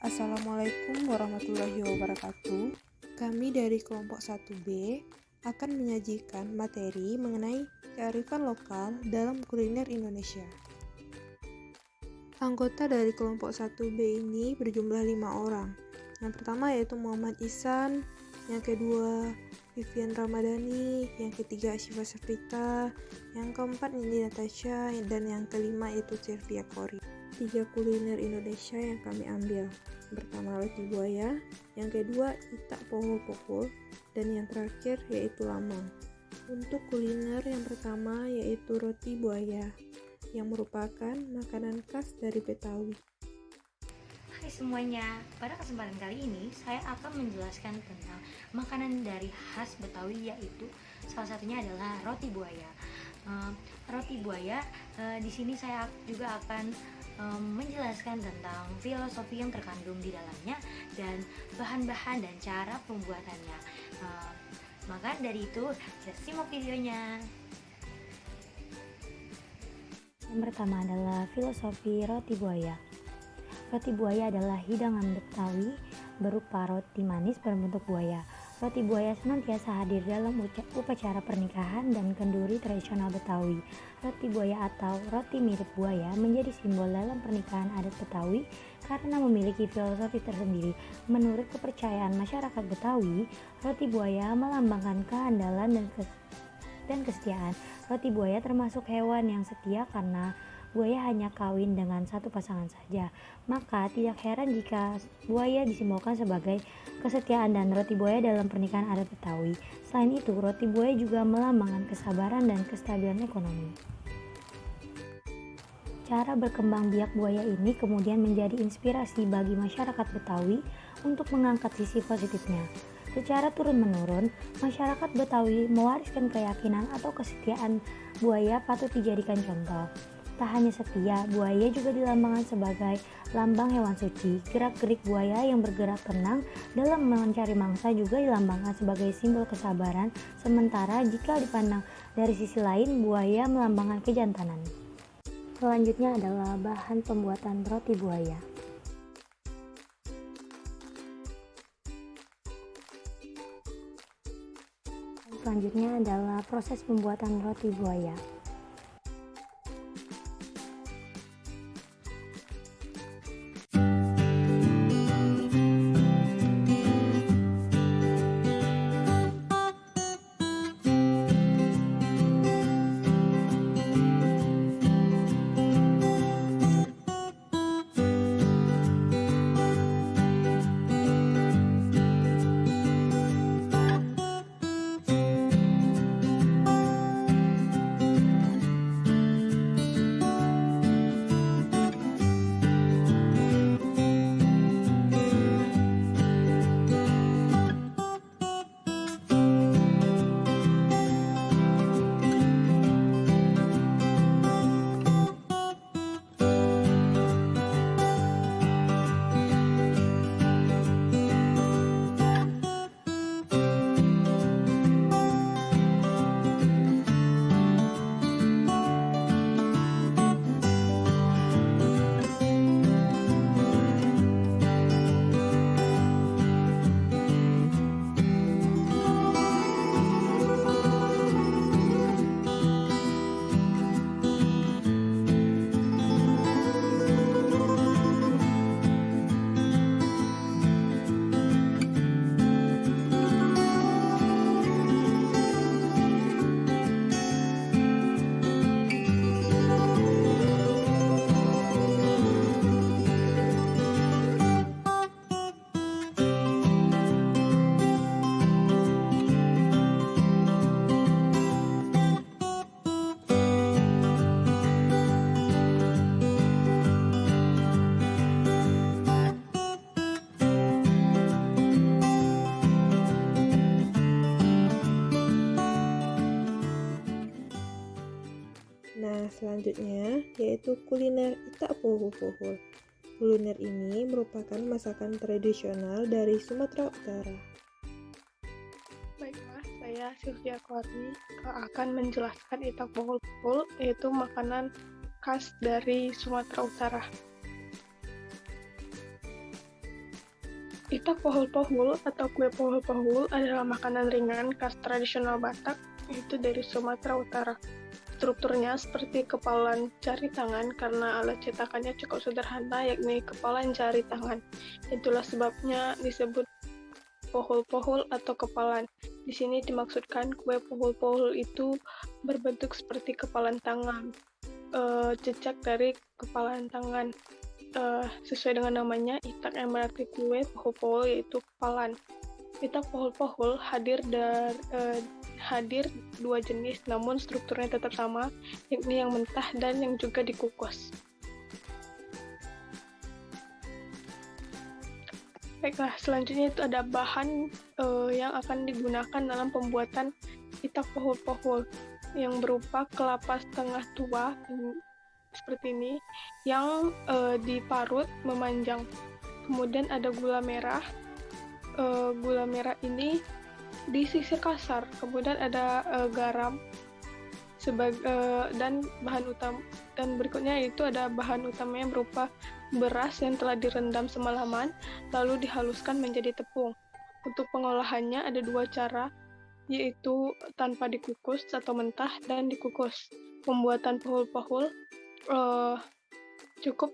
Assalamualaikum warahmatullahi wabarakatuh. Kami dari kelompok 1B akan menyajikan materi mengenai kearifan lokal dalam kuliner Indonesia. Anggota dari kelompok 1B ini berjumlah 5 orang. Yang pertama yaitu Muhammad Ihsan, yang kedua Vivian Ramadhani, yang ketiga Syifa Safrita, yang keempat Nindi Natasha, dan yang kelima yaitu Sylvia Kori. 3 kuliner Indonesia yang kami ambil. Yang pertama roti buaya, yang kedua itak pohul-pohul, dan yang terakhir yaitu lamang. Untuk kuliner yang pertama yaitu roti buaya, yang merupakan makanan khas dari Betawi. Hai semuanya, pada kesempatan kali ini saya akan menjelaskan tentang makanan dari khas Betawi, yaitu salah satunya adalah roti buaya. Roti buaya, di sini saya juga akan menjelaskan tentang filosofi yang terkandung di dalamnya dan bahan-bahan dan cara pembuatannya. Maka dari itu, kita simak videonya. Yang pertama adalah filosofi roti buaya. Roti buaya adalah hidangan Betawi berupa roti manis berbentuk buaya. Roti buaya senantiasa hadir dalam upacara pernikahan dan kenduri tradisional Betawi. Roti buaya atau roti mirip buaya menjadi simbol dalam pernikahan adat Betawi karena memiliki filosofi tersendiri. Menurut kepercayaan masyarakat Betawi, roti buaya melambangkan keandalan dan kesetiaan. Roti buaya termasuk hewan yang setia karena buaya hanya kawin dengan satu pasangan saja. Maka tidak heran jika buaya disimbolkan sebagai kesetiaan dan roti buaya dalam pernikahan adat Betawi. Selain itu, roti buaya juga melambangkan kesabaran dan kestabilan ekonomi. Cara berkembang biak buaya ini kemudian menjadi inspirasi bagi masyarakat Betawi untuk mengangkat sisi positifnya. Secara turun-menurun, masyarakat Betawi mewariskan keyakinan atau kesetiaan buaya patut dijadikan contoh. Tak hanya setia, buaya juga dilambangkan sebagai lambang hewan suci. Gerak-gerik buaya yang bergerak tenang dalam mencari mangsa juga dilambangkan sebagai simbol kesabaran, sementara jika dipandang dari sisi lain, buaya melambangkan kejantanan. Selanjutnya adalah bahan pembuatan roti buaya. Selanjutnya adalah proses pembuatan roti buaya. Nah, selanjutnya yaitu kuliner itak pohul-pohul. Kuliner ini merupakan masakan tradisional dari Sumatera Utara. Baiklah, saya Sylvia Kori akan menjelaskan itak pohul-pohul, yaitu makanan khas dari Sumatera Utara. Itak pohul-pohul atau kue pohul-pohul adalah makanan ringan khas tradisional Batak, yaitu dari Sumatera Utara. Strukturnya seperti kepalan jari tangan karena alat cetakannya cukup sederhana, yakni kepalan jari tangan. Itulah sebabnya disebut pohul-pohul atau kepalan. Di sini dimaksudkan kue pohul-pohul itu berbentuk seperti kepalan tangan, jejak dari kepalan tangan. Sesuai dengan namanya, itak yang berarti kue, pohul-pohul yaitu kepalan. Itak pohul-pohul hadir dua jenis, namun strukturnya tetap sama, yakni yang mentah dan yang juga dikukus. Baiklah, selanjutnya itu ada bahan yang akan digunakan dalam pembuatan itak pohul-pohul, yang berupa kelapa setengah tua seperti ini, yang diparut memanjang. Kemudian ada gula merah. Gula merah ini disisir kasar. Kemudian ada garam dan bahan utama. Dan berikutnya itu ada bahan utamanya berupa beras yang telah direndam semalaman, lalu dihaluskan menjadi tepung. Untuk pengolahannya ada dua cara, yaitu tanpa dikukus atau mentah dan dikukus. Pembuatan pohul-pohul cukup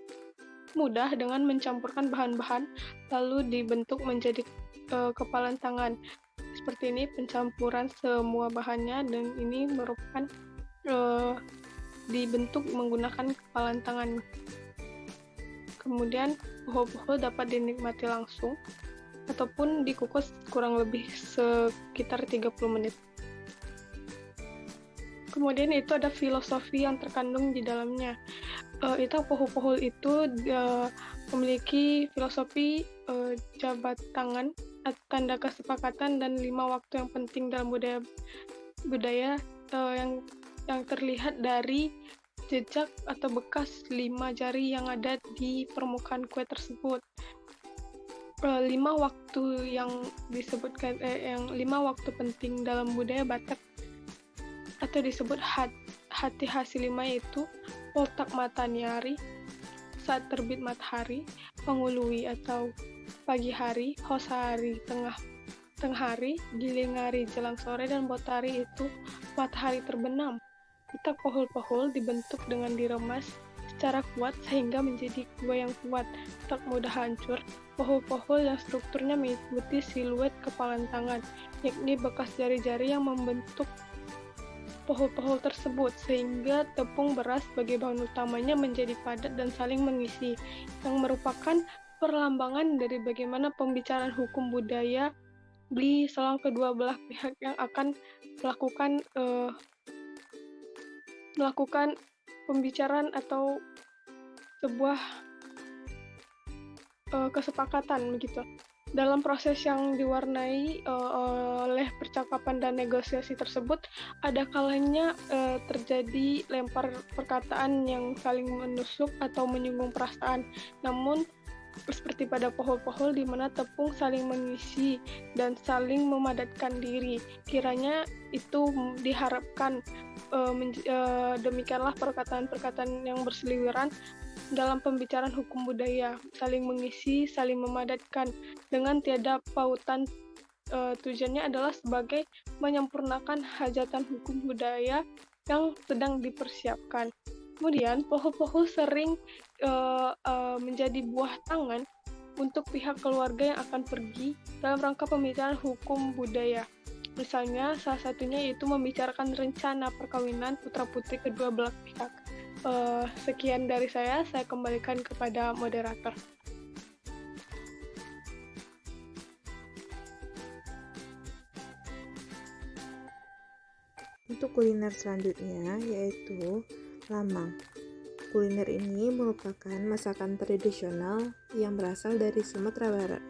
mudah dengan mencampurkan bahan-bahan lalu dibentuk menjadi kepalan tangan. Seperti ini pencampuran semua bahannya, dan ini merupakan dibentuk menggunakan kepalan tangan. Kemudian pohul-pohul dapat dinikmati langsung ataupun dikukus kurang lebih sekitar 30 menit. Kemudian itu ada filosofi yang terkandung di dalamnya. Itak pohul-pohul itu memiliki filosofi jabat tangan, tanda kesepakatan, dan 5 waktu yang penting dalam budaya yang terlihat dari jejak atau bekas 5 jari yang ada di permukaan kue tersebut. 5 waktu yang disebutkan yang 5 waktu penting dalam budaya Batak atau disebut hati hasil 5, yaitu poltak matahari, saat terbit matahari, pangului atau pagi hari, hosari tengah hari, gilingari jelang sore, dan botari itu matahari terbenam. Itak pohul-pohul dibentuk dengan diremas secara kuat sehingga menjadi kue yang kuat, tak mudah hancur. Pohul-pohul yang strukturnya mengikuti siluet kepalan tangan, yakni bekas jari-jari yang membentuk pohul-pohul tersebut, sehingga tepung beras sebagai bahan utamanya menjadi padat dan saling mengisi, yang merupakan perlambangan dari bagaimana pembicaraan hukum budaya di selang kedua belah pihak yang akan melakukan pembicaraan atau sebuah kesepakatan begitu. Dalam proses yang diwarnai oleh percakapan dan negosiasi tersebut, ada kalanya terjadi lempar perkataan yang saling menusuk atau menyinggung perasaan. Namun, seperti pada pohul-pohul di mana tepung saling mengisi dan saling memadatkan diri, kiranya itu diharapkan demikianlah perkataan-perkataan yang berseliweran dalam pembicaraan hukum budaya, saling mengisi, saling memadatkan dengan tiada pautan. Tujuannya adalah sebagai menyempurnakan hajatan hukum budaya yang sedang dipersiapkan. Kemudian pohul-pohul sering menjadi buah tangan untuk pihak keluarga yang akan pergi dalam rangka pembicaraan hukum budaya. Misalnya salah satunya yaitu membicarakan rencana perkawinan putra-putri kedua belah pihak. Sekian dari saya kembalikan kepada moderator. Untuk kuliner selanjutnya yaitu lamang. Kuliner ini merupakan masakan tradisional yang berasal dari Sumatera Barat.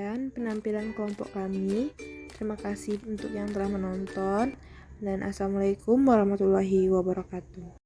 sekian penampilan kelompok kami. Terima kasih untuk yang telah menonton, dan assalamualaikum warahmatullahi wabarakatuh.